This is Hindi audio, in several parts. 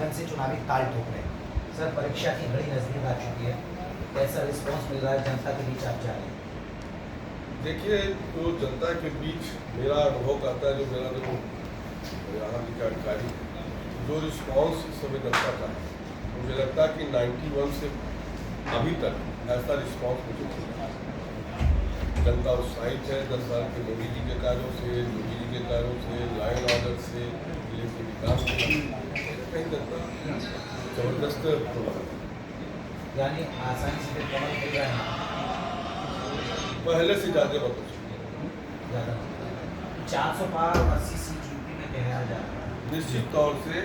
ढंग से चुनावी ताल ठोक रहे हैं। सर, परीक्षा की घड़ी नजदीक आ चुकी है, कैसा रिस्पॉन्स मिल रहा है जनता के बीच आप जा रहे हैं? देखिए, तो जनता के बीच मेरा अनुभव कहता है, जो मेरा जो यहाँ की जानकारी, जो रिस्पॉन्स इस समय जनता का है, मुझे लगता है कि 91 से अभी तक ऐसा रिस्पॉन्स मुझे मिल रहा है। जनता उत्साहित है 10 साल के मोदी जी के कार्यों से, योगी जी के कार्यों से, लाइन ऑर्डर से, जिले के विकास से कहीं जनता जबरदस्त हो रहा है। यानी आसानी से कमल मिल रहा है, पहले से ज़्यादा बहुत ज़्यादा 400 पार 80 सीट यूपी में कहया जा रहा है। निश्चित तौर से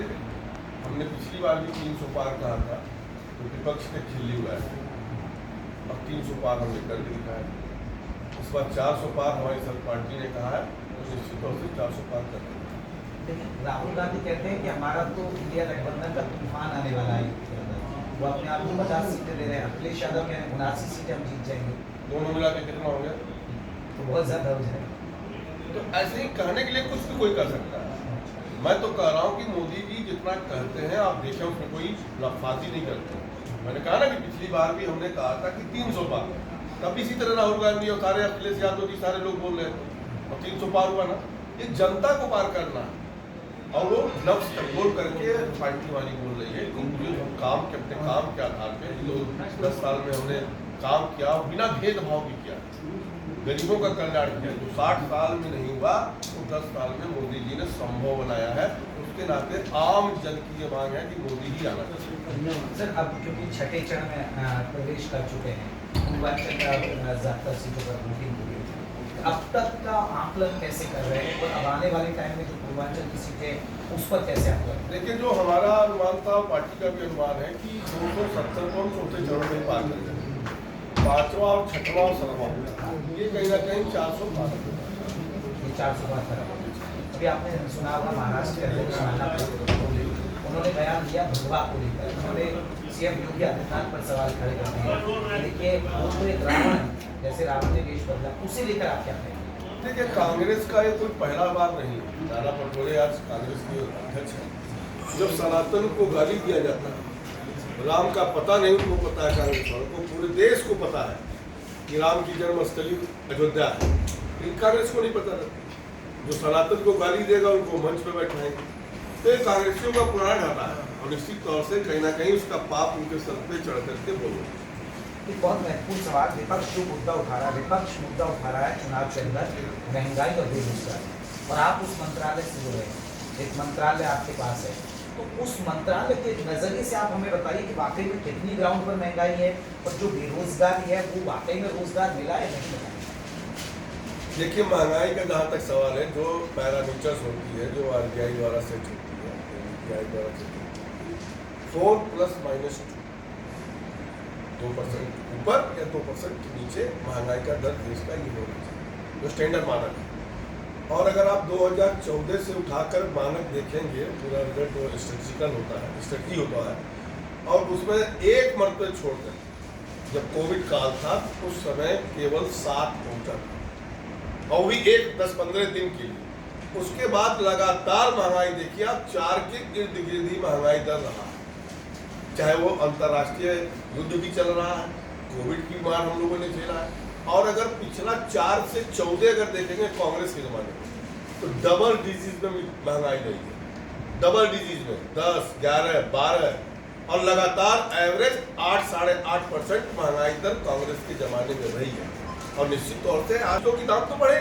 हमने पिछली बार भी 300 पार कहा था, तो विपक्ष ने खिल्ली उड़ाया। अब 300 पार हमने कर भी दिखाया। इस बार 400 पार हमारी सब पार्टी ने कहा है, तो निश्चित तौर से 400 पार कर देंगे। लेकिन राहुल गांधी कहते हैं कि हमारा तो इंडिया गठबंधन का तूफान आने वाला है यूपी के अंदर, वो अपने आप को 50 सीटें दे रहे हैं। अखिलेश यादव कह रहे हैं 79 सीटें हम जीत जाएंगे, दोनों मिला के कितना हो गया? तो बहुत ज़्यादा हो जाएगा। तो ऐसे ही कहने के लिए कुछ भी कोई कर सकता है। मैं तो कह रहा हूँ कि मोदी जी जितना कहते हैं, आप देखें उसमें कोई लफाजी नहीं करते। मैंने कहा ना कि पिछली बार भी हमने कहा था कि 300 पार, तब इसी तरह राहुल गांधी और सारे अखिलेश यादव जी सारे लोग बोल रहे थे, और 300 पार हुआ ना। ये जनता को पार करना है, और वो नफ्स बोल करके पार्टी वाली बोल रही है कि हम काम के अपने काम के आधार पे तो 10 साल में हमने काम किया, बिना भेदभाव भी किया, गरीबों का कल्याण किया। जो 60 साल में नहीं हुआ, तो 10 साल में मोदी जी ने संभव बनाया है। उसके नाते आम जन की ये मांग है कि मोदी ही आना चाहिए। सर, अब क्योंकि छठे चरण में प्रवेश कर चुके हैं, पूर्वांचल का ज़्यादातर सीटों पर वोटिंग हुई है, अब तक का आकलन कैसे कर रहे हैं और अब आने वाले टाइम में जो पूर्वांचल की सीटें उस पर कैसे आकलन? देखिए, जो हमारा अनुमान था, पार्टी का भी अनुमान है कि 270 को हम चौथे चरण में पार करेंगे। 5वां और 6वां और 7वां ये कहीं ना कहीं 400 पार होगा। ये 400 पार करेंगे। अभी आपने सुना होगा महाराष्ट्र के अध्यक्ष उन्होंने बयान दिया भगवा को लेकर, उन्होंने सीएम योगी आदित्यनाथ पर सवाल खड़े कर दिए। देखिए, वो तो एक रावण है, जैसे रावण ने देश बदला, उसे लेकर आप क्या कहेंगे? देखिए, कांग्रेस का ये कोई पहला बार नहीं है। नाना पटोले आज कांग्रेस के अध्यक्ष हैं। जब सनातन को गाली दिया जाता है, राम का पता नहीं उनको पता है, कांग्रेस वालों को पूरे देश को पता है कि राम की जन्मस्थली अयोध्या है, लेकिन कांग्रेस को नहीं पता था। जो सनातन को गाली देगा उनको मंच पे बैठाएंगे। तो ये कांग्रेसियों का पुराना ढाटा है, और निश्चित तौर से कहीं ना कहीं उसका पाप उनके सर पे चढ़ करके बोलो। एक बहुत महत्वपूर्ण सवाल, विपक्ष जो मुद्दा उठा रहा है, विपक्ष मुद्दा उठा रहा है चुनाव के अंदर महंगाई और बेरोजगारी, और आप उस मंत्रालय से जुड़े हैं, एक मंत्रालय आपके पास है, तो उस मंत्रालय के नज़रिए से आप हमें बताइए कि वाकई में कितनी ग्राउंड पर महंगाई है, और जो बेरोजगारी है वो वाकई में रोजगार मिला है नहीं मिला? देखिए, महंगाई का जहाँ तक सवाल है, जो पैरामीटर्स होती है, जो आरबीआई द्वारा सेट होती है, आरबीआई द्वारा सेट होती है, 4 ± 2% ऊपर या 2% नीचे महंगाई का दर देश का ये होना चाहिए, जो स्टैंडर्ड मानक है। और अगर आप 2014 से उठाकर मानक देखेंगे, पूरा रिजल्ट जो स्टैटिस्टिकल होता है, स्टडी होता है, और उसमें एक मरतबे छोड़कर जब कोविड काल था, उस समय केवल 7 पहुंचा था, और भी 10-15 दिन के लिए। उसके बाद लगातार महंगाई देखिए आप, 4 के इर्द गिर्द ही महंगाई दर रहा है। चाहे वो अंतर्राष्ट्रीय युद्ध भी चल रहा है, कोविड की मार हम लोगों ने झेला है, और अगर पिछला 4 से 14 अगर देखेंगे कांग्रेस के जमाने में, तो डबल डिजीज में महंगाई रही है। डबल डिजीज में 10, 11, 12, और लगातार एवरेज 8-8.5% महंगाई दर कांग्रेस के जमाने में रही है। और निश्चित तौर से आज तो की दाम तो बढ़े।